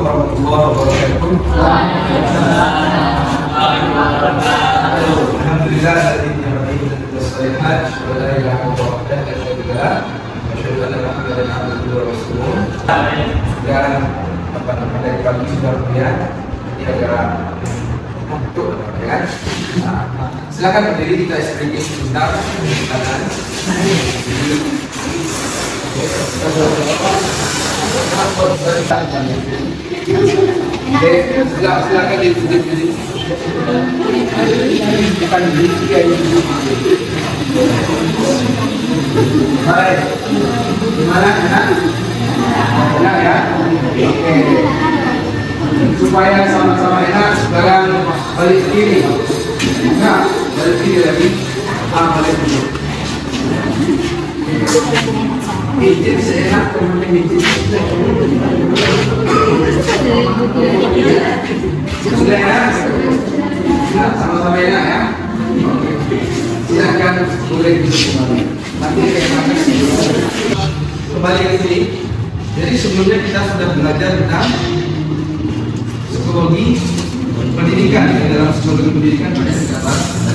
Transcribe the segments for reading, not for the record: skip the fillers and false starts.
warahmatullahi wabarakatuh. Alhamdulillah dari ni'matihi dan kebersamaan wa la ilaha illallah wa la ilaha asyhadu anna Muhammadan abduhu wa rasuluh. Dan dari kami sudah melihat di negara untuk ya. Silakan berdiri, kita sedikit sebentar. Silakan duduk. Bukan berdiri ya ini. Baik. Gimana enak? Enak ya? Oke. Supaya sama-sama enak, sekarang balik kiri. Nah, balik kiri lagi. Balik dulu. Hijab seenak kemudian hijab. Sudah enak? Nah, sama-sama enak ya? Silakan boleh duduk. Nanti kembali ke sini. Jadi sebelumnya kita sudah belajar tentang psikologi pendidikan. Dalam psikologi pendidikan ada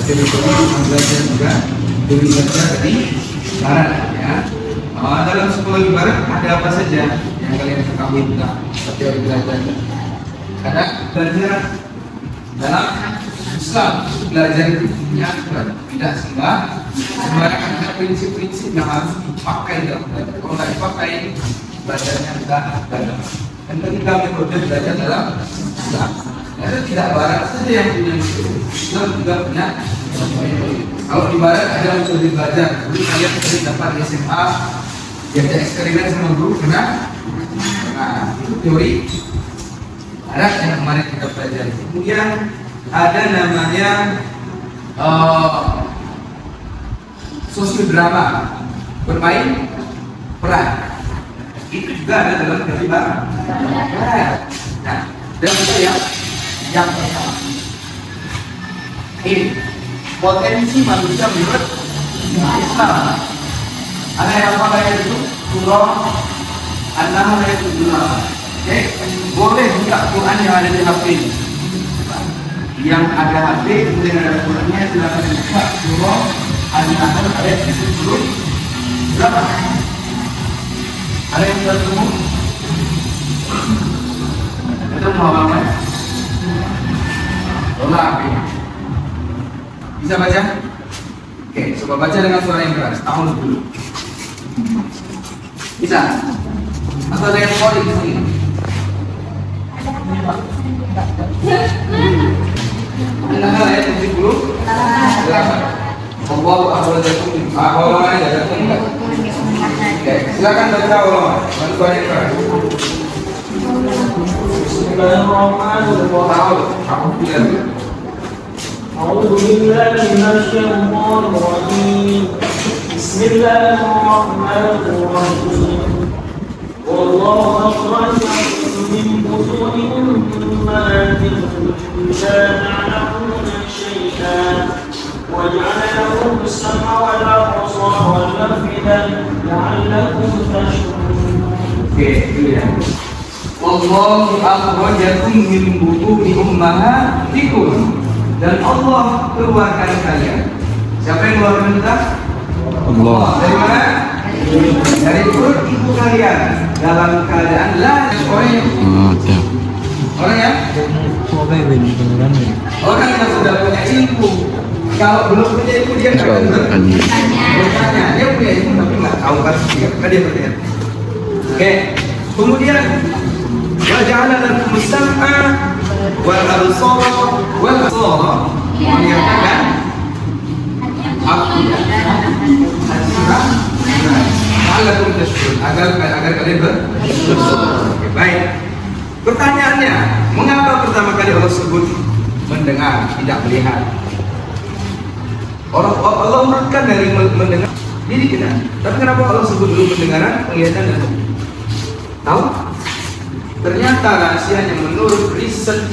beberapa belajar juga dari belajar dari barat ya. Dalam psikologi barat ada apa saja yang kalian ketahui tentang teori belajar? Ada belajar dalam Islam, belajar itu punya tidak sembarangan, ada prinsip-prinsip yang harus dipakai dalam belajar. Kalau tidak dipakai, belajarnya tidak dalam. Dan ketika metode belajar dalam Islam, ada tidak barat saja yang punya metode. Islam juga punya. Kalau di barat ada metode belajar, dulu kalian sering dapat di SMA, diajak eksperimen sama guru, benar? Nah, itu teori. Ada yang kemarin kita pelajari. Kemudian ada namanya sosiodrama, bermain peran. Itu juga ada dalam teori barat. Nah, dan itu yang pertama. Ini potensi manusia menurut Islam. Ada yang apa kayak itu? Surah An-Nahl ayat 78. Oke, boleh buka Quran yang ada di HP ini. Yang ada HP kemudian ada Qurannya, silakan buka surah An-Nahl ayat 78. Ada yang sudah ketemu? Itu mau apa? Tolak HP. Bisa baca? Oke, coba baca dengan suara yang keras. Tahun dulu. Bisa? Atau ada yang calling di sini? An-Nahl ayat 70. Allahu akbar. Oke, silakan baca ulama. Bantu banyak keras. Bismillahirrahmanirrahim. أعوذ بالله من الشيطان الرجيم. بسم الله الرحمن الرحيم. والله أخرجكم من بطون أمهاتكم لا تعلمون شيئا وجعل لكم السمع والأبصار والأفئدة لعلكم تشكرون. Wallahu akhrajakum min butuni ummahatikum. Dan Allah keluarkan kalian. Siapa yang keluarkan kita? Allah. Dari mana? Dari perut ibu kalian dalam keadaan orang yang yang sudah punya ilmu. Kalau belum punya ilmu dia akan bertanya. Dia punya ilmu tapi nggak tahu kan dia bertanya. Oke. Kemudian waja'ala lakum as-sam'a wal absara wal absara, menyatakan agar kalian bersyukur. Baik. Pertanyaannya, mengapa pertama kali Allah sebut mendengar, tidak melihat? Allah urutkan dari mendengar diri kita. Tapi kenapa Allah sebut dulu pendengaran, penglihatan dan tahu? Ternyata rahasianya menurut riset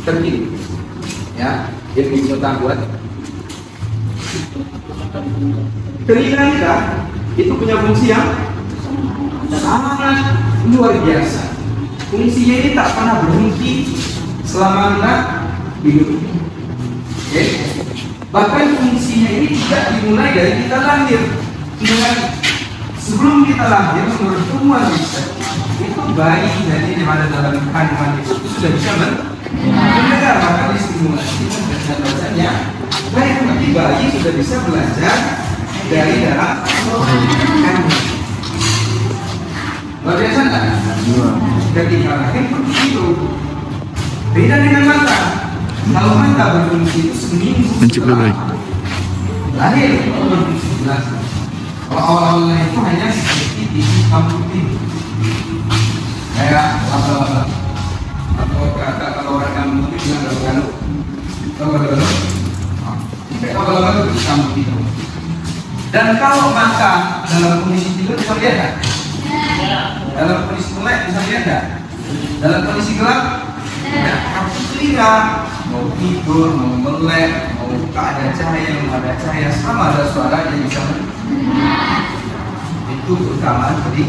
terkini, ya, yang kita buat, telinga kita itu punya fungsi yang sangat luar biasa. fungsinya ini tak pernah berhenti selama kita hidup. Oke? Bahkan fungsinya ini tidak dimulai dari kita lahir. Dengan sebelum kita lahir, menurut ilmuwan riset, itu bayi jadi di mana dalam kandungan itu sudah bisa mendengar, maka distimulasi dan bahasanya bayi sudah bisa belajar dari dalam kandungan. Luar biasa nggak? Ketika lahir begitu. Beda dengan mata. Kalau mata berfungsi itu seminggu setelah lahir berfungsi jelas. Kalau awal-awalnya itu hanya seperti di hitam putih, kayak laba-laba. Atau kalau orang yang putih bilang galau-galau. Kayak laba-laba itu hitam putih. Dan kalau mata dalam kondisi tidur bisa lihat nggak? Dalam kondisi melek bisa lihat nggak? Dalam kondisi gelap? Tidak. Tapi telinga mau tidur, mau melek, mau ada cahaya, mau ada cahaya, sama ada suara yang bisa itu keutamaan tadi.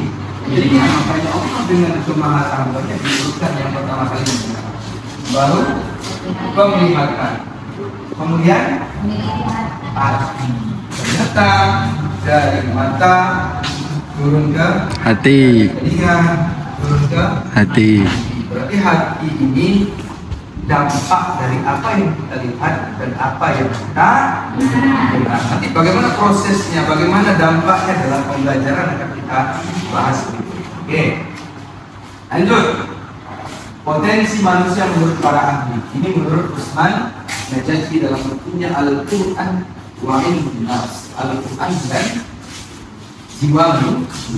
Jadi makanya Allah dengan kemahasamanya diurutkan yang pertama kali baru penglihatan, kemudian hati. Ternyata dari mata turun ke hati, telinga turun ke hati. Berarti hati ini dampak dari apa yang kita lihat dan apa yang kita dengar. Nanti bagaimana prosesnya, bagaimana dampaknya dalam pembelajaran akan kita bahas. Oke, lanjut. Potensi manusia menurut para ahli. Ini menurut Usman Najati dalam bukunya Al-Quran wa Ilmun Nas. Al-Quran dan jiwa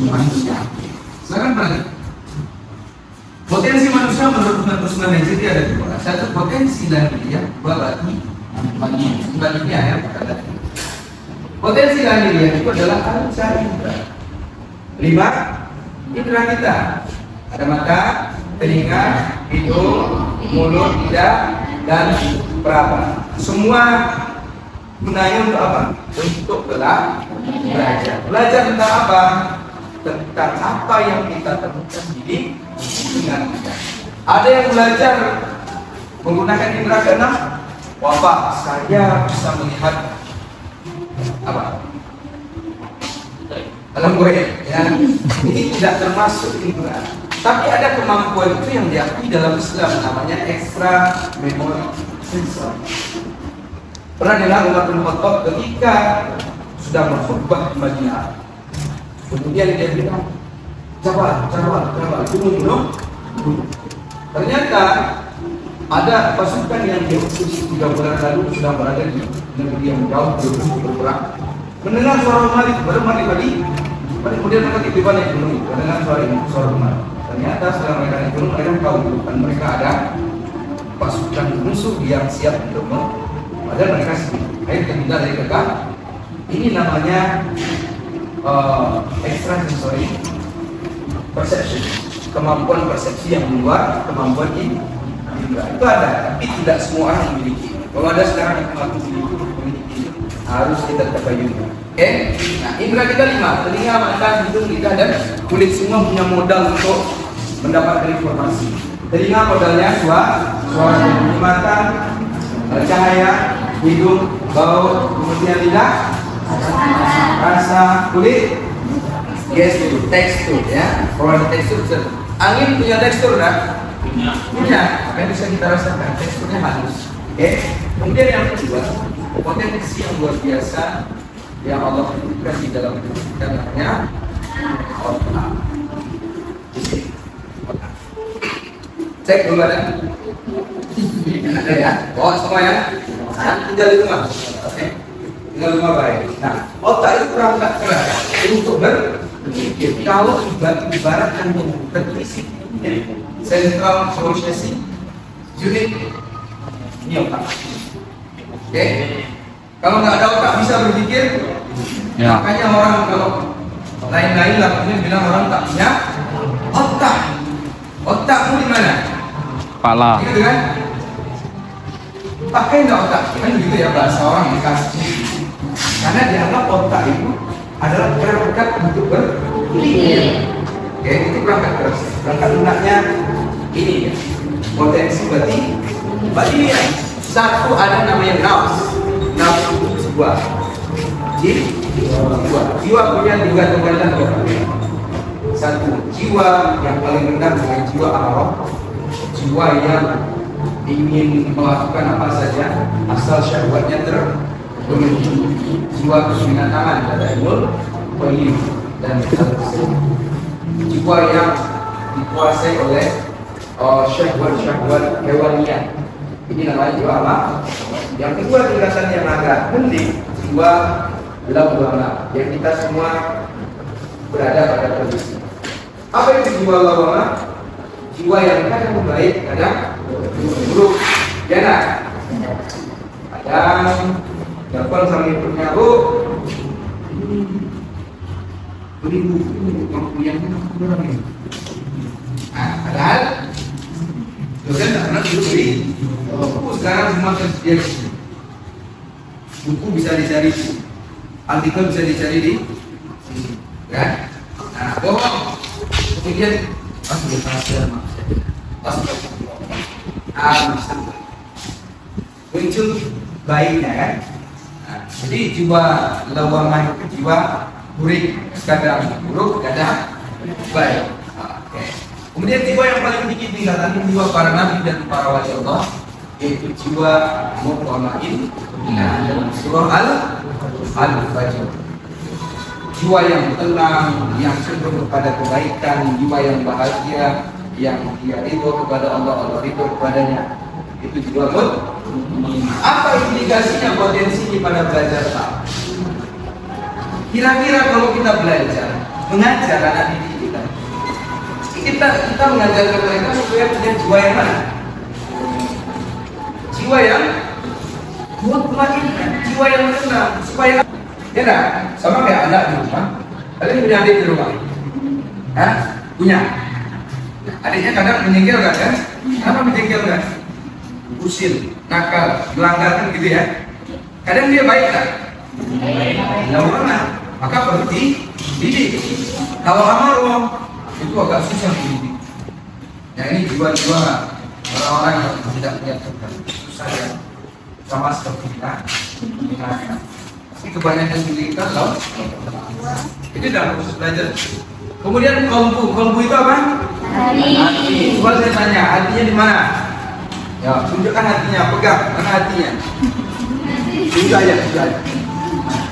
manusia. Silakan belajar. Potensi manusia menurut Usman Najati ada dua. Satu potensi lahiriah, dua batiniyah ya. Potensi lahiriah itu adalah panca indera. 5 indera kita. Ada mata, telinga, hidung, mulut, lidah, dan peraba. Semua gunanya untuk apa? Untuk belajar. Belajar tentang apa? Tentang apa yang kita temukan di dengan kita. Ada yang belajar menggunakan indera keenam. Bapak, saya bisa melihat apa? Alam goib. Ya, ini tidak termasuk indera. Tapi ada kemampuan itu yang diakui dalam Islam, namanya extra memory sensor. Pernah dengar Umar bin Khattab ketika sudah berkhutbah di Madinah, kemudian dia bilang, coba, gunung. Ternyata ada pasukan yang diutus 3 bulan lalu sedang berada di negeri yang jauh berperang. Mendengar suara Malik, baru Malik tadi, kemudian mereka tiba-tiba naik gunung, mendengar suara Malik. Ternyata setelah mereka naik gunung, mereka tahu dan mereka ada pasukan musuh yang siap untuk padahal mereka sendiri. Akhirnya kita dari dekat. Ini namanya extrasensory perception, kemampuan persepsi yang di luar kemampuan indera. Itu ada, tapi tidak semua orang memiliki. Kalau ada sekarang yang memiliki, harus kita tabayun. Oke? Nah, indera kita 5, telinga, mata, hidung, lidah, dan kulit semua punya modal untuk mendapatkan informasi. Telinga modalnya suara, mata, cahaya, hidung, bau, kemudian lidah, rasa, kulit, gestur, tekstur ya. Kalau ada tekstur, angin punya tekstur kan? Punya, apa yang bisa kita rasakan? Teksturnya halus. Oke. Kemudian yang kedua, potensi yang luar biasa yang Allah berikan di dalam hidup kita namanya otak. Cek dulu ada. Ada ya. Bawa semua ya. Tinggal di rumah. Oke. Tinggal di rumah baik. Nah, otak itu perangkat keras untuk berpikir. Kalau ibarat kantung terisi central processing unit ini otak. Oke. Kalau nggak ada otak bisa berpikir. Ya. Makanya orang kalau lain-lain lah bilang orang tak punya otak. Otakmu di mana? Kepala. Gitu kan? Pakai nggak otak? Kan gitu ya bahasa orang dikasih. Karena dianggap otak itu adalah perangkat untuk berpikir. Oke, itu perangkat keras. Perangkat lunaknya berarti ini satu ada namanya nafsu sebuah jiwa punya tiga tingkatan. Satu, jiwa yang paling rendah dengan jiwa amarah, jiwa yang ingin melakukan apa saja asal syahwatnya terpenuhi, jiwa kesenangan dan pengen dan jiwa yang dikuasai oleh syahwat hewanian. Ini namanya jiwa apa? Yang kedua tingkatan yang agak penting, jiwa lawamah, yang kita semua berada pada kondisi. Apa itu jiwa lawamah? Jiwa yang kadang baik, kadang buruk. Ya, kadang telepon sama ibunya, Bu, beli buku yang kurang ini. Padahal dosen tak pernah beli buku. Sekarang semua tersedia di sini. Buku bisa dicari, artikel bisa dicari di sini, kan? Nah, bohong. Kemudian muncul baiknya, kan? Nah, jadi jiwa lawamah itu jiwa buruk, kadang buruk, kadang baik. Oke. Kemudian jiwa yang paling tinggi tingkatan jiwa para nabi dan para wali Allah, yaitu jiwa mutma'in dalam surah Al-Fajr. Jiwa yang tenang, yang cenderung kepada kebaikan, jiwa yang bahagia, yang dia ridho kepada Allah, Allah ridho kepadanya. Itu jiwa mutma'in. Apa implikasinya, potensinya pada belajar tak? Kira-kira kalau kita belajar, mengajar anak didik kita mengajarkan mereka supaya punya jiwa yang mana? Jiwa yang mutma'in, jiwa yang tenang, supaya ya enggak? Sama kayak anak di rumah. Kalian punya adik di rumah? Hah? Punya? Adiknya kadang menjengkelkan, kan? Kenapa menjengkelkan? Usil, nakal, melanggar, kan gitu ya? Kadang dia baik, kan? Baik. Maka berarti didik. Kalau amarah itu agak susah dididik. Ya, ini jiwa-jiwa orang-orang yang tidak punya Tuhan, susah ya. Sama seperti kita. Tapi kebanyakan kita loh. Itu dalam proses belajar. Kemudian kolbu itu apa? Hati. Coba saya tanya, hatinya di mana? Ya, tunjukkan hatinya, pegang mana hatinya? Sudah aja.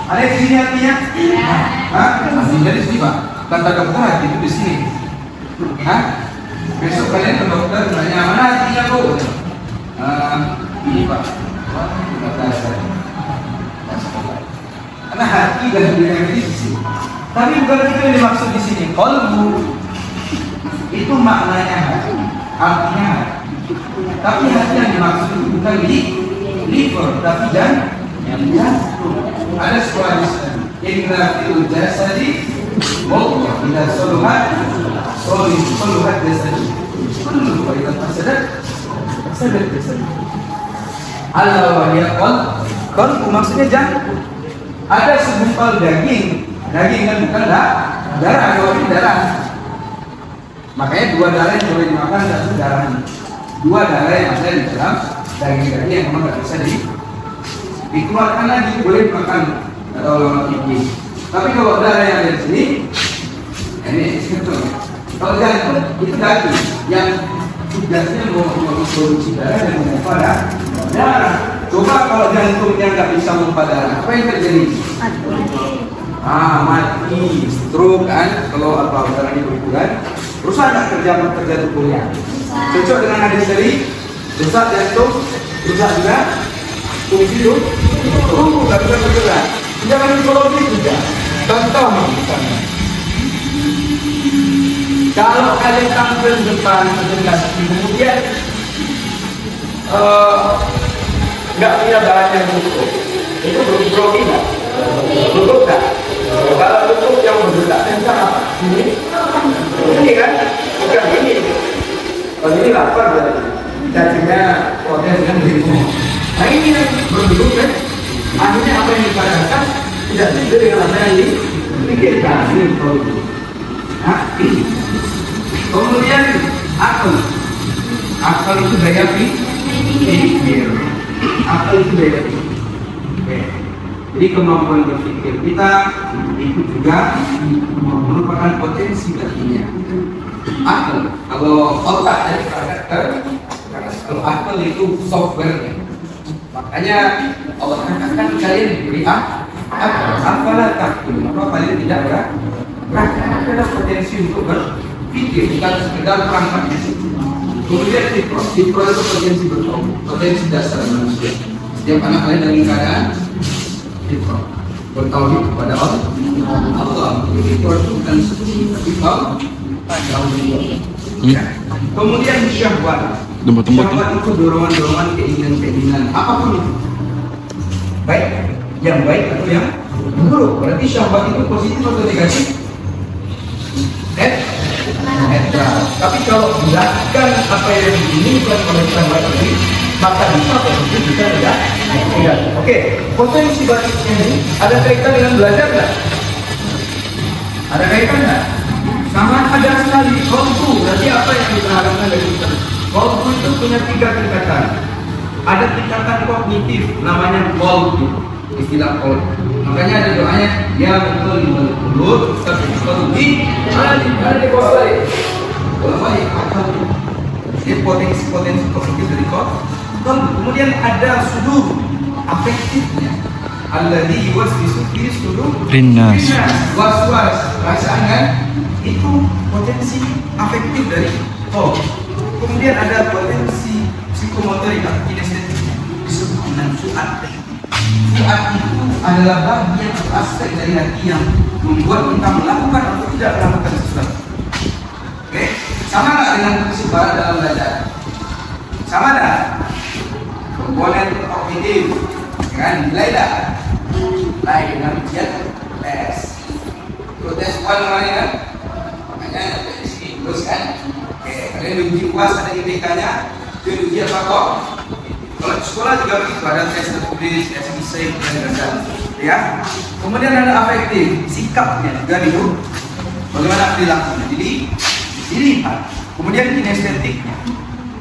Ada di sini hatinya? Hah? Hatinya di sini, Pak. Kata dokter hati itu di sini. Hah? Besok kalian ke dokter nanya mana hatinya, Bu? Ini, Pak. Kata saya. Karena hati dan dunia ini di sini. Tapi bukan itu yang dimaksud di sini. Kolbu itu maknanya hati, artinya hati. Tapi hati yang dimaksud itu bukan liver, tapi jantung. Ada sebuah ingrafiul jasadi bahwa bila soluhat jasadi kullu wa idza fasadat jasadi. Allah wa hiya qalbu, maksudnya jantung. Ada segumpal daging kan bukan darah, kalau darah. Makanya dua darah yang boleh dimakan, satu darah ini. Dua darah yang ada di dalam daging-daging yang memang tidak bisa dikeluarkan lagi, boleh dimakan atau lama tinggi. Tapi kalau darah yang ada di sini, ini sebetulnya. Kalau jantung itu daging yang tugasnya memproduksi darah dan memompa darah. Coba kalau jantungnya nggak bisa memompa darah, apa yang terjadi? Mati, stroke, kan? Kalau apa darahnya berkurang, rusak nggak kerja tubuhnya? Cocok dengan hadis tadi, rusak jantung, rusak juga fungsi tubuh, nggak bisa bergerak. Jangan psikologi juga. Contoh misalnya, kalau kalian tampil di depan presentasi kemudian nggak punya bahan yang cukup, itu grogi nggak? Cukup nggak? Kalau cukup yang bergerak tentang apa? Ini kan? Bukan ini. Kalau ini lapar berarti cacingnya potensi kan begitu. Nah ini yang berduduk kan? Akhirnya apa yang dikatakan tidak sesuai dengan apa yang dipikirkan. Ini produk. Nah, kemudian akal. Akal itu daya pikir. Akal itu daya pikir. Oke. Jadi kemampuan berpikir kita itu juga merupakan potensi baginya. Akal, kalau otak dari karakter, kalau akal itu softwarenya. Makanya Allah katakan kalian diberi akal. Apalah takut, maka kalian tidak berakal. Ada potensi untuk berpikir, bukan sekedar perangkat. Kemudian fitrah itu potensi potensi dasar manusia. Setiap anak kalian dalam keadaan fitrah, bertauhid kepada Allah. Fitrah itu bukan suci, tapi kemudian syahwat. Syahwat itu dorongan-dorongan keinginan-keinginan apapun itu. Baik, yang baik atau yang buruk. Berarti syahwat itu positif atau negatif? Netral. Tapi kalau bukan apa yang diinginkan oleh syahwat ini, maka bisa positif, bisa tidak. Oke, potensi batiknya ini ada kaitan dengan belajar nggak? Ada kaitan nggak? Sangat ada sekali. Kolbu, berarti apa yang diharapkan dari kita? Kolbu itu punya 3 tingkatan. Ada tingkatan kognitif, namanya kolbu, istilah kolbu. Makanya ada doanya yang betul mulut, tapi kolbu ada di bawah balik. Balik akal. Jadi potensi kognitif dari kolbu. Kemudian ada sudur, afektifnya. Alladhi yuwaswisu fi sudurin-nas. Was-was, perasaan kan? Itu potensi afektif dari kolbu. Kemudian ada potensi psikomotorik atau kinestetik disebut dengan fuad. Fuad itu adalah bagian atau aspek dari hati yang membuat kita melakukan atau tidak melakukan sesuatu. Oke, sama nggak dengan kesebaran dalam belajar? Sama nggak? Komponen kognitif, kan? Nilai dah. Nilai dengan ujian tes. Tes one kemarin kan? Makanya terus kan? Oke, kalian uji puas ada IPK-nya, itu uji apa kok? Kalau di sekolah juga begitu, ada tes tertulis, tes esai, dan ya. Kemudian ada afektif, sikapnya juga itu bagaimana perilakunya, jadi dilihat. Kemudian kinestetiknya,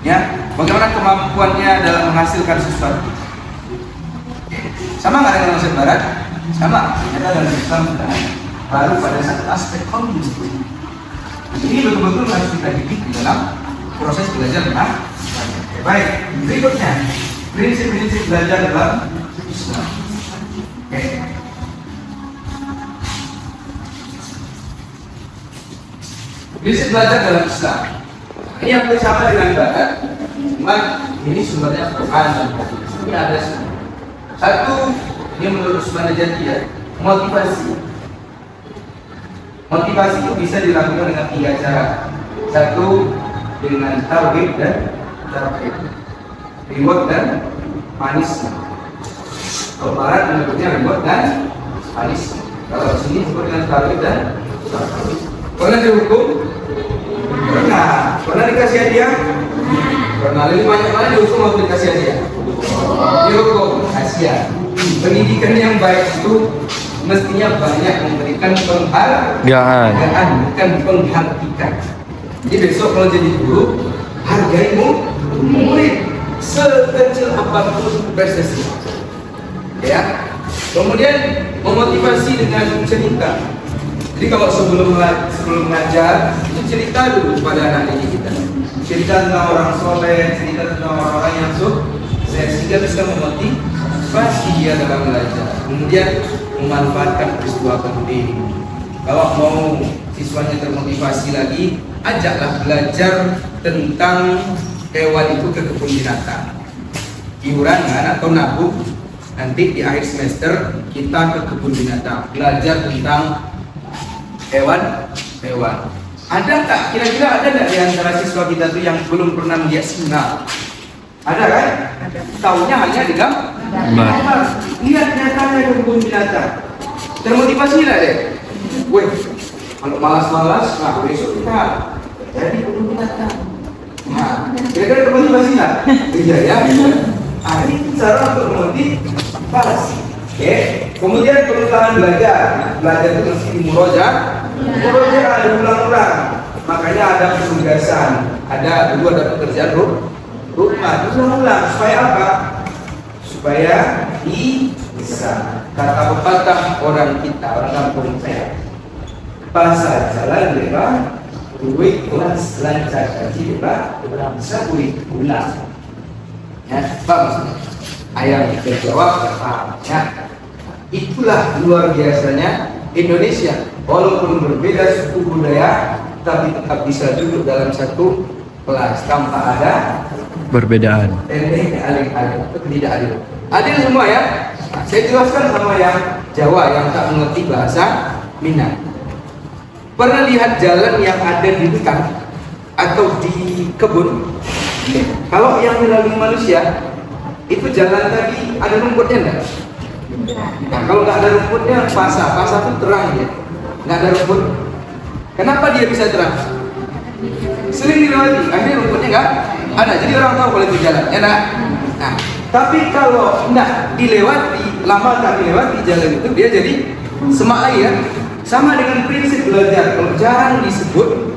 ya, bagaimana kemampuannya dalam menghasilkan sesuatu. Sama nggak dengan manusia barat? Sama. Ternyata dalam Islam baru pada satu aspek kognitif. Ini betul-betul harus kita didik di dalam proses belajar. Baik, berikutnya prinsip-prinsip belajar dalam Islam. Oke. Prinsip belajar dalam Islam. Ini yang sama dengan barat. Cuma ini sumbernya Quran dan hadis. Ini ada satu, ini menurut Usman Najati ya, motivasi. Motivasi itu bisa dilakukan dengan 3 cara. Satu, dengan targhib dan tarhib, reward dan punishment. Kalau barat menyebutnya reward dan punishment. Kalau di sini disebut dengan targhib dan tarhib. Pernah dihukum? Pernah dikasih hadiah? Pernah. Lebih banyak mana dihukum atau dikasih hadiah? Dihukum, hadiah. Pendidikan yang baik itu mestinya banyak memberikan penghargaan, bukan penghentikan. Jadi besok kalau jadi guru, hargaimu murid sekecil apapun prestasi. Ya. Kemudian memotivasi dengan cerita. Jadi kalau sebelum mengajar itu cerita dulu pada anak didik kita. Cerita tentang orang soleh, cerita tentang orang-orang yang sukses, sehingga bisa memotivasi dia dalam belajar. Kemudian memanfaatkan peristiwa penting. Kalau mau siswanya termotivasi lagi, ajaklah belajar tentang hewan itu ke kebun binatang. Iuran atau nabung, nanti di akhir semester kita ke kebun binatang, belajar tentang hewan. Ada tak? Kira-kira ada nggak di antara siswa kita tuh yang belum pernah melihat singa? Ada kan? Tahunya hanya di gambar. Lihat nyatanya ke kebun binatang. Termotivasi lah deh. Weh, kalau malas-malas, nah besok kita jadi kebun binatang. Nah, kira-kira termotivasi lah. Iya ya. Ini cara untuk memotivasi. Oke. Kemudian keutamaan belajar. Belajar itu mesti murojaah. Murojaah ada ulang-ulang. makanya ada penugasan, dulu ada pekerjaan rumah, terus ulang supaya apa? Supaya bisa. Kata pepatah orang kampung saya, pasar jalan lebar, duit kelas lancar, gaji lebar, bisa duit pulang. Ya, apa maksudnya? Ayam terjawab, ya. Itulah luar biasanya Indonesia. Walaupun berbeda suku budaya, tapi tetap bisa duduk dalam satu kelas tanpa ada perbedaan. Tidak adil. Adil semua ya. Nah, saya jelaskan sama yang Jawa yang tak mengerti bahasa Minang. Pernah lihat jalan yang ada di hutan atau di kebun? Kalau yang melalui manusia itu jalan tadi ada rumputnya enggak? Nah, kalau nggak ada rumputnya pasah itu terang ya. Nggak ada rumput. Kenapa dia bisa terang? Sering dilewati, akhirnya rumputnya nggak ada. Jadi orang tahu kalau itu jalan, ya nak. Nah, tapi kalau nggak dilewati, lama tak dilewati jalan itu dia jadi semak lagi ya. Sama dengan prinsip belajar, kalau jarang disebut,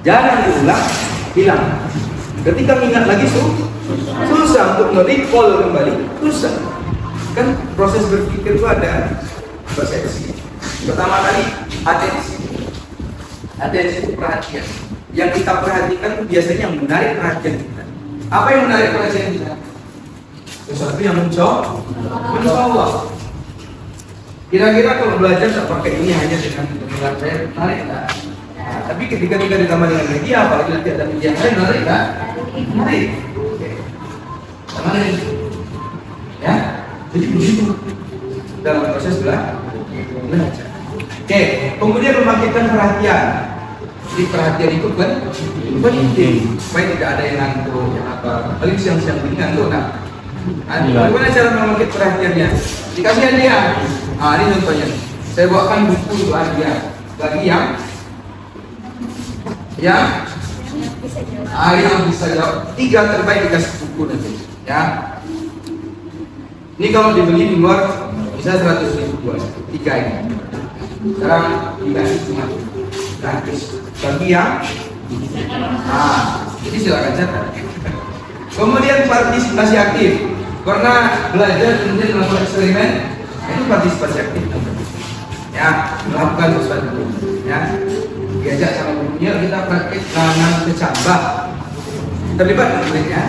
jarang diulang, hilang. Ketika ingat lagi susah untuk nge-recall kembali, susah. Kan proses berpikir itu ada persepsi. Pertama kali atensi itu perhatian. Yang kita perhatikan itu biasanya yang menarik perhatian kita. Apa yang menarik perhatian kita? Sesuatu yang mencolok. Kira-kira kalau belajar tak pakai ini hanya dengan mendengar saya menarik tak? Nah, tapi ketika kita ditambah dengan media, apalagi nanti ada media lain, menarik tak? Menarik. Sama ini. Ya, jadi begitu dalam proses belajar. Oke, kemudian membangkitkan perhatian. Jadi perhatian itu penting supaya tidak ada yang ngantuk, yang apa. Paling siang-siang ini ngantuk. Nah, bagaimana cara membangkit perhatiannya? Dikasih hadiah. Ini contohnya. Saya bawakan buku untuk hadiah bagi yang bisa jawab. 3 terbaik dikasih buku nanti. Ya. Ini kalau dibeli di luar bisa 100.000 buat 3 ini. Sekarang dikasih cuma gratis bagi yang jadi silakan catat. Kemudian partisipasi aktif. Karena belajar kemudian melakukan eksperimen itu partisipasi aktif. Ya, melakukan sesuatu. Ya, diajak sama gurunya kita praktik tanam kecambah. Terlibat tentunya.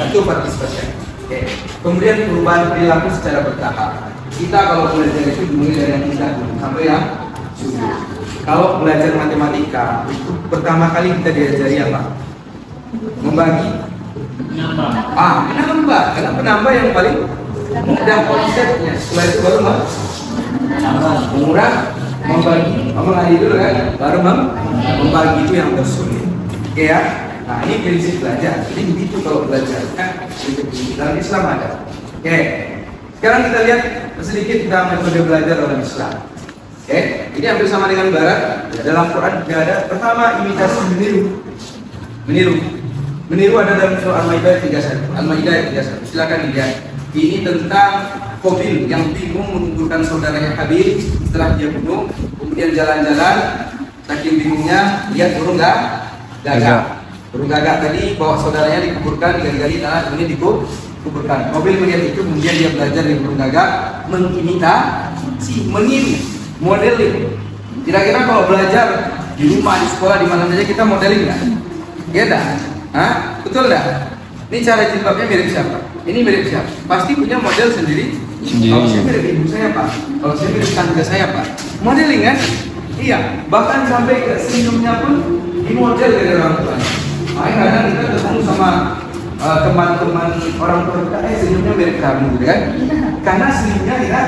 Itu partisipasi aktif. Oke. Kemudian perubahan perilaku secara bertahap. Kita kalau belajar itu dimulai dari yang mudah sampai yang sulit. Kalau belajar matematika itu pertama kali kita diajari apa? Membagi. Menambah. Karena penambah yang paling mudah konsepnya. Setelah itu baru mengurang, membagi. Mengadil dulu kan, baru membagi itu yang tersulit. Oke ya. Nah ini prinsip belajar. Jadi begitu kalau belajar kan dalam Islam ada. Oke. Sekarang kita lihat sedikit tentang metode belajar dalam Islam. Oke. Ini hampir sama dengan Barat. Dalam Quran juga ada. Pertama imitasi meniru. Meniru ada dalam surah Al-Maidah 31. Al-Maidah 31. Silakan dilihat. Ini tentang Qabil yang bingung mengumpulkan saudaranya Habil setelah dia bunuh, kemudian jalan-jalan, saking bingungnya lihat burung gagak. Burung gagak tadi bawa saudaranya dikuburkan, digali-gali tanah, kemudian dikuburkan. Qabil melihat itu, kemudian dia belajar dari burung gagak, mengimitasi, meniru, modeling. Kira-kira kalau belajar di rumah, di sekolah, di mana saja kita modeling nggak? Iya dah. Betul dah. Ini cara jilbabnya mirip siapa? Ini mirip siapa? Pasti punya model sendiri. Kalau saya mirip ibu saya Pak, kalau saya mirip tangga saya Pak. Modeling kan? Iya. Bahkan sampai ke senyumnya pun dimodel dari orang tua. Makanya kadang kita ketemu sama teman-teman orang tua kita, senyumnya mirip kamu, gitu kan? Karena senyumnya tidak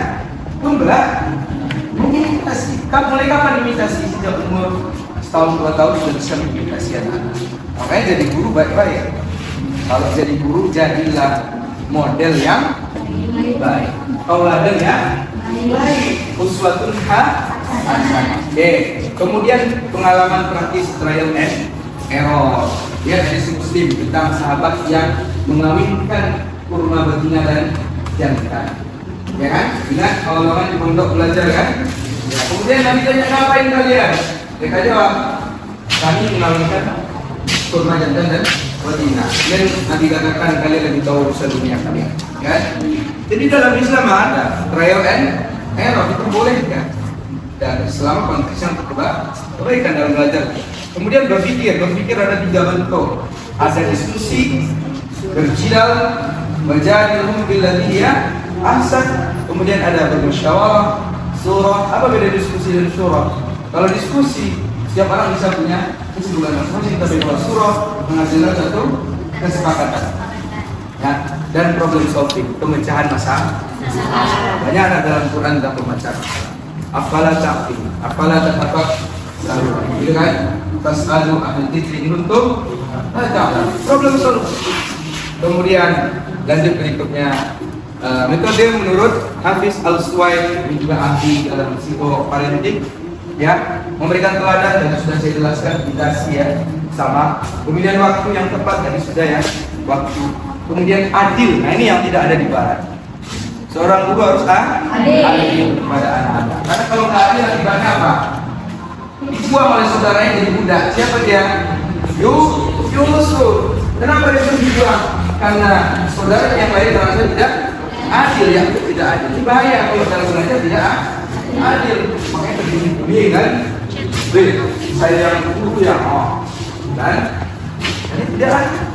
mengimitasi. Mulai kapan imitasi? Sejak umur setahun 2 tahun sudah bisa mengimitasi anak-anak. Makanya jadi guru baik-baik. Kalau jadi guru jadilah model yang baik. Tauladan yang baik. Uswatun hasanah. Oke. Kemudian pengalaman praktis trial and error. Ya dari si Muslim tentang sahabat yang mengawinkan kurma betina dan jantan. Ya kan? Ingat awal-awal di pondok belajar kan? Ya. Kemudian Nabi tanya ngapain kalian? Mereka jawab, kami mengalami kurma jantan dan betina. Dan Nabi katakan kalian lebih tahu urusan dunia kalian. Kan? Jadi dalam Islam ada trial and error, diperbolehkan. Dan selama konteks yang terbaik dalam belajar. Kemudian berpikir ada 3 bentuk. Ada diskusi, berjidal, majadilhum billati hiya ahsan. Kemudian ada bermusyawarah, surah. Apa beda diskusi dan surah? Kalau diskusi, setiap orang bisa punya kesimpulan masing-masing, tapi kalau surah menghasilkan satu kesepakatan. Ya, dan problem solving, pemecahan masalah. Banyak ada dalam Quran tentang pemecahan masalah. Afala ta'qil, afala tatafak, gitu kan? Fas'alu ahli dzikri in kuntum la ta'lamun. Problem solution. Kemudian lanjut berikutnya, metode menurut Hafiz Al-Suwaid yang juga ahli dalam psikoparenting, ya, memberikan teladan dan sudah saya jelaskan indikasi ya, sama. Kemudian waktu yang tepat tadi sudah ya, waktu. Kemudian adil, nah ini yang tidak ada di barat. Seorang guru harus adil kepada anak-anak. Karena kalau nggak adil akibatnya apa? Dibuang oleh saudaranya jadi budak. Siapa dia? Yusuf. Kenapa Yusuf dibuang? Karena saudara yang lain merasa tidak adil, yang tidak adil. Ini bahaya kalau dalam belajar tidak adil. Makanya begini kan? Saya yang guru yang dan ini tidak adil.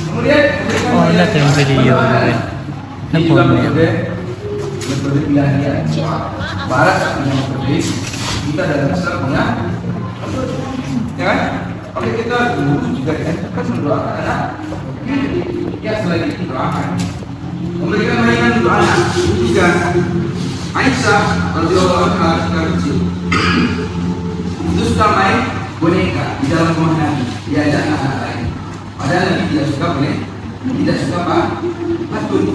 Kemudian lihat yang video metode pilihan barat yang berbeda kita dalam Islam punya, ya kan? Oke, kita dulu juga kan mendoakan anak ya, selagi itu doakan memberikan mainan untuk anak juga. Aisyah radhiyallahu anha ketika kecil itu suka main boneka di dalam rumah Nabi, diajak anak lain. Padahal Nabi tidak suka boneka, tidak suka patung,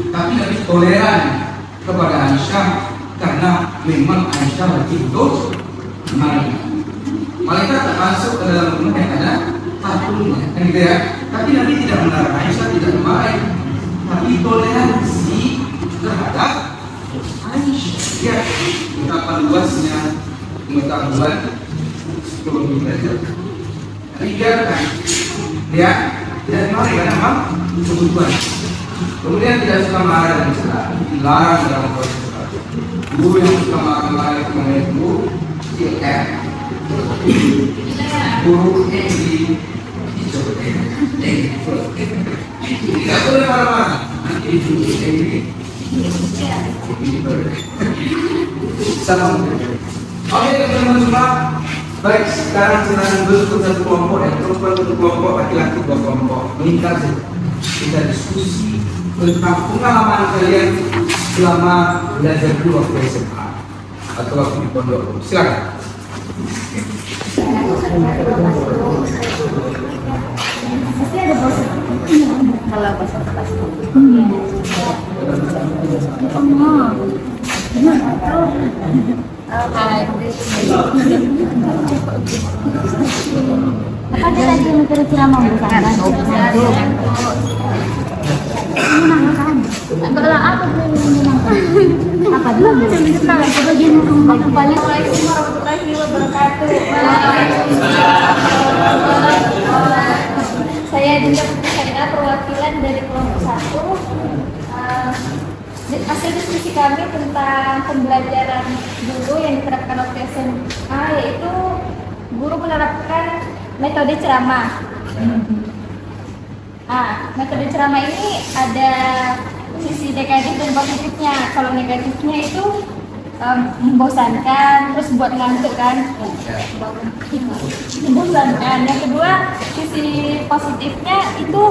tapi Nabi toleran kepada Aisyah karena memang Aisyah lagi untuk main. Malaikat tak masuk ke dalam rumah yang ada patungnya, kan gitu ya. Tapi Nabi tidak melarang Aisyah tidak main, tapi toleransi terhadap Aisyah. Ya, betapa luasnya pengetahuan psikologi belajar. Biarkan ya, tidak dimarahi karena memang kebutuhan. Kemudian tidak suka marah dan celah, dilarang dalam proses belajar. Guru yang suka marah kemudian guru CR, guru Egi, tidak boleh marah-marah. Nanti ini sama. Oke teman-teman semua, baik, sekarang silakan bentuk satu kelompok ya, perempuan satu kelompok, laki-laki 2 kelompok, meningkat kita diskusi tentang pengalaman kalian selama belajar dulu waktu SMA atau waktu di pondok. Silakan. Pasti ada bos. Kalau bos pasti. Apa dia lagi mikir ceramah bukan? Kalau apa apa dulu? Assalamualaikum warahmatullahi wabarakatuh. Saya Dinda Putri, perwakilan dari kelompok 1. Hasil diskusi kami tentang pembelajaran guru yang diterapkan oleh SMA, yaitu guru menerapkan metode ceramah. Metode ceramah ini ada sisi negatif dan positifnya. Kalau negatifnya itu membosankan, terus buat ngantuk kan, membosankan. Yang kedua, sisi positifnya itu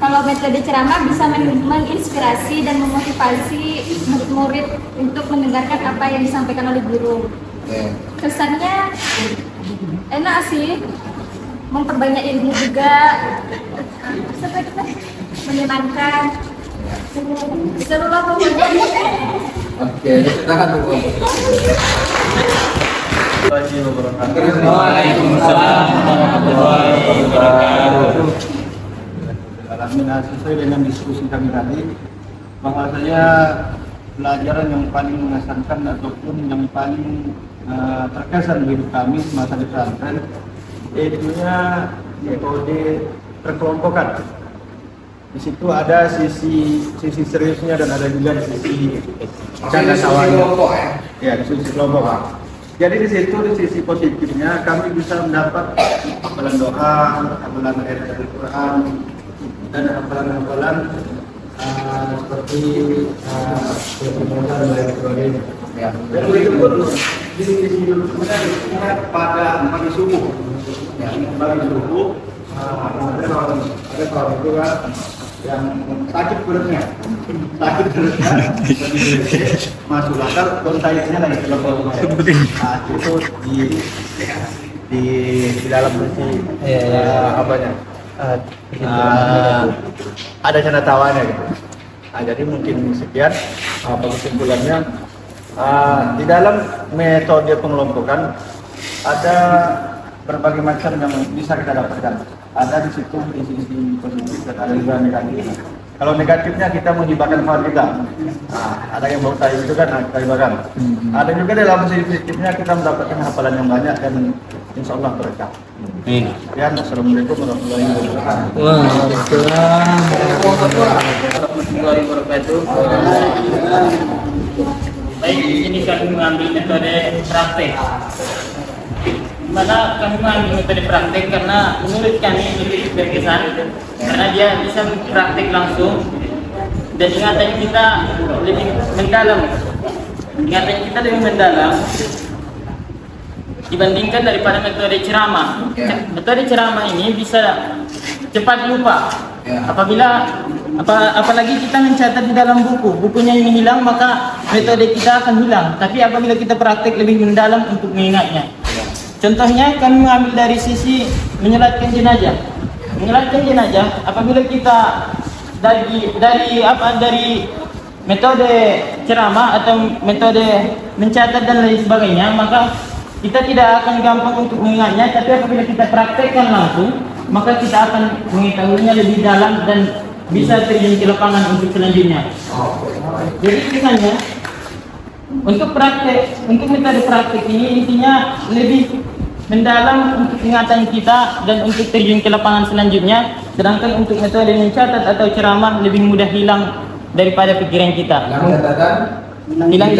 kalau metode ceramah bisa menginspirasi dan memotivasi murid-murid untuk mendengarkan apa yang disampaikan oleh guru. Kesannya enak sih, memperbanyak ilmu juga, menyenangkan. Serulah pokoknya. Oke, tahan dulu. Waalaikumsalam warahmatullahi wabarakatuh. Alhamdulillah, sesuai dengan diskusi kami tadi, bahwasanya pelajaran yang paling mengesankan ataupun yang paling terkesan di hidup kami semasa di pesantren Itunya metode perkelompokan. Di situ ada sisi seriusnya dan ada juga sisi canda tawanya. Kelompok ya. Ya, di sisi kelompok, Pak. Jadi di situ di sisi positifnya kami bisa mendapat hafalan doa, hafalan ayat Al-Quran, dan hafalan-hafalan seperti dan lain sebagainya. Ya. Dan begitu pun di sisi kemudian pada pagi subuh, ya, pagi subuh ada seorang itu kan yang sakit perutnya, masuk latar kontainnya lagi kelompok. Nah, itu di dalam sisi apanya? Ada canda tawanya gitu. Nah, jadi mungkin sekian kesimpulannya. Di dalam metode pengelompokan ada berbagai macam yang bisa kita dapatkan. Ada di situ di sisi positif dan ada juga negatifnya. Kalau negatifnya kita menghibahkan faham kita. Ada yang bawa saya itu kan kita hibahkan. Ada juga dalam sisi positifnya kita mendapatkan hafalan yang banyak dan insya Allah berkah. Ya, assalamualaikum warahmatullahi wabarakatuh. Waalaikumsalam warahmatullahi wabarakatuh. Baik, di sini kami mengambil metode praktek. Mana kami mengambil metode praktek karena menurut kami lebih berkesan karena dia bisa praktek langsung dan ingatan kita lebih mendalam. Ingatan kita lebih mendalam dibandingkan daripada metode ceramah. Metode ceramah ini bisa cepat lupa. Apalagi kita mencatat di dalam bukunya ini hilang, maka metode kita akan hilang. Tapi apabila kita praktek lebih mendalam untuk mengingatnya. Contohnya kami mengambil dari sisi menyolatkan jenazah. Menyolatkan jenazah apabila kita dari metode ceramah atau metode mencatat dan lain sebagainya, maka kita tidak akan gampang untuk mengingatnya. Tapi apabila kita praktekkan langsung, maka kita akan mengetahuinya lebih dalam dan bisa terjun ke lapangan untuk selanjutnya. Jadi misalnya untuk metode praktek ini intinya lebih mendalam untuk ingatan kita dan untuk terjun ke lapangan selanjutnya. Sedangkan untuk metode mencatat atau ceramah lebih mudah hilang daripada pikiran kita. Hilang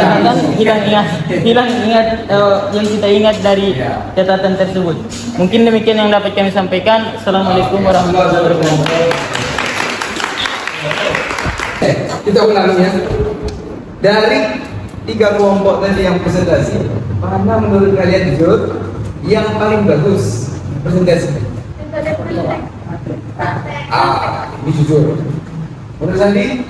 ingat yang kita ingat dari catatan tersebut. Mungkin demikian yang dapat kami sampaikan. Assalamualaikum warahmatullahi wabarakatuh. Kita ulangi ya. Dari 3 kelompok tadi yang presentasi, mana menurut kalian jujur yang paling bagus presentasi? Ini jujur. Menurut Sandi?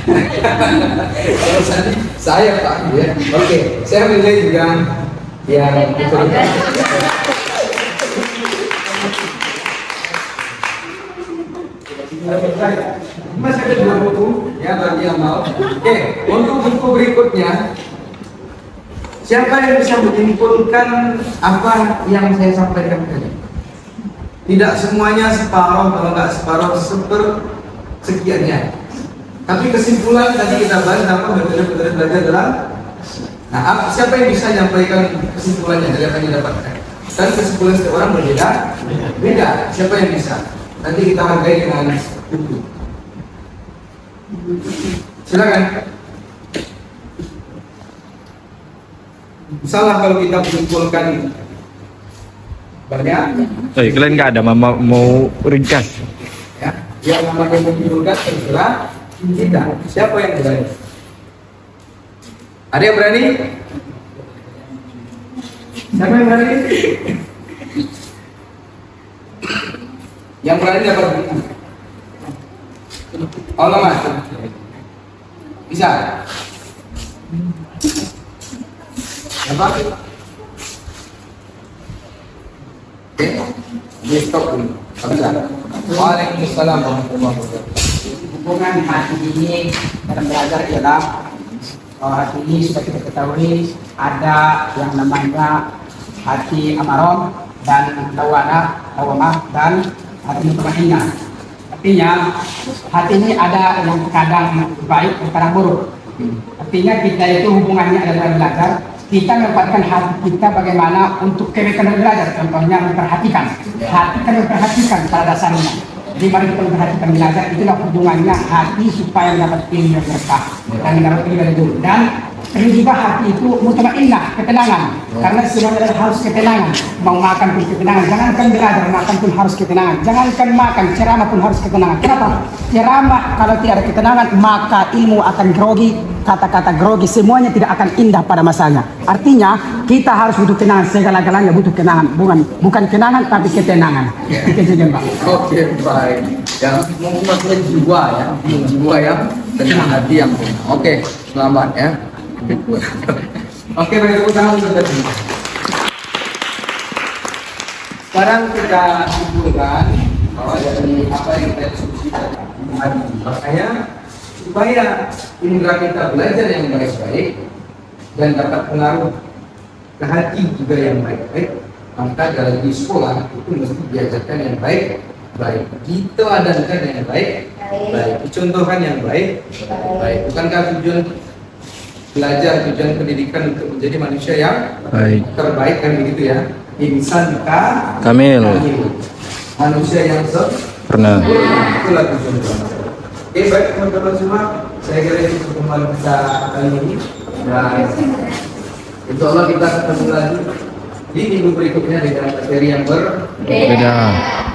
Menurut Sandi, saya Pak ya. Oke, saya menilai juga yang betul. Masih ada 2 buku ya bagi yang mau. Oke, untuk buku berikutnya, siapa yang bisa menyimpulkan apa yang saya sampaikan tadi? Tidak semuanya separuh, kalau nggak separuh sekiannya. Tapi kesimpulan tadi kita bahas apa metode belajar dalam. Nah, siapa yang bisa menyampaikan kesimpulannya dari apa yang didapatkan? Dan kesimpulan setiap orang berbeda. Siapa yang bisa? Nanti kita hargai dengan buku. Silakan. Salah kalau kita menyimpulkan banyak. Kalian nggak ada mau ringkas? Ya, yang namanya menyimpulkan terserah kita. Siapa yang berani? Ada yang berani? Siapa yang berani? Yang berani dapat buku. Allah mas, bisa? Apa? Oke, di stop dulu. Bisa. Waalaikumsalam warahmatullahi wabarakatuh. Hubungan hati ini dalam belajar ialah hati ini sudah kita ketahui ada yang namanya hati amarom dan lawamah dan hati mutmainnah. Artinya hati ini ada yang kadang baik dan kadang buruk. Artinya kita itu hubungannya adalah belajar Kita menempatkan hati kita bagaimana untuk kebaikan dan belajar. Contohnya memperhatikan. Hati kan memperhatikan pada dasarnya. Jadi mari kita memperhatikan belajar, itulah hubungannya hati supaya mendapat ilmu yang berkah dan mendapat ilmu yang dulu. Dan perlu juga hati itu mutmainnah, ketenangan. Karena semuanya harus ketenangan. Mau makan pun ketenangan. Jangankan belajar, makan pun harus ketenangan. Jangankan makan, ceramah pun harus ketenangan. Kenapa? Ceramah kalau tidak ada ketenangan, maka ilmu akan grogi. Kata-kata grogi semuanya tidak akan indah pada masanya. Artinya kita harus butuh kenangan, segala-galanya butuh kenangan, bukan kenangan tapi ketenangan. Itu saja, Pak. Oke, baik. Yang maksudnya jiwa ya, jiwa yang tenang, hati yang tenang. Oke, selamat ya. Oke, baik, tepuk tangan untuk kita. Sekarang kita simpulkan bahwa dari apa yang kita diskusikan tadi, makanya supaya indera kita belajar yang baik-baik dan dapat pengaruh ke hati juga yang baik-baik, maka dalam di sekolah itu mesti diajarkan yang baik-baik, diteladangkan yang baik-baik, dicontohkan yang baik-baik. Bukankah tujuan belajar, tujuan pendidikan untuk menjadi manusia yang Baik. terbaik, kan begitu ya? Insan Kamil. manusia yang sempurna. Pernah. Itulah tujuan utama. Oke, baik teman-teman semua, saya kira itu pertemuan kita kali ini, dan insya Allah kita ketemu lagi di minggu berikutnya dengan materi yang Beda.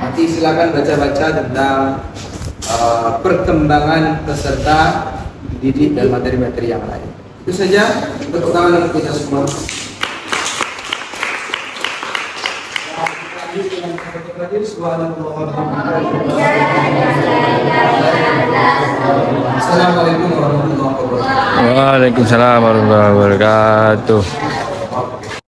Nanti silakan baca-baca tentang perkembangan peserta didik dan materi-materi yang lain. Itu saja, tepuk tangan untuk kita semua. Assalamualaikum warahmatullahi wabarakatuh. Waalaikumsalam warahmatullahi wabarakatuh.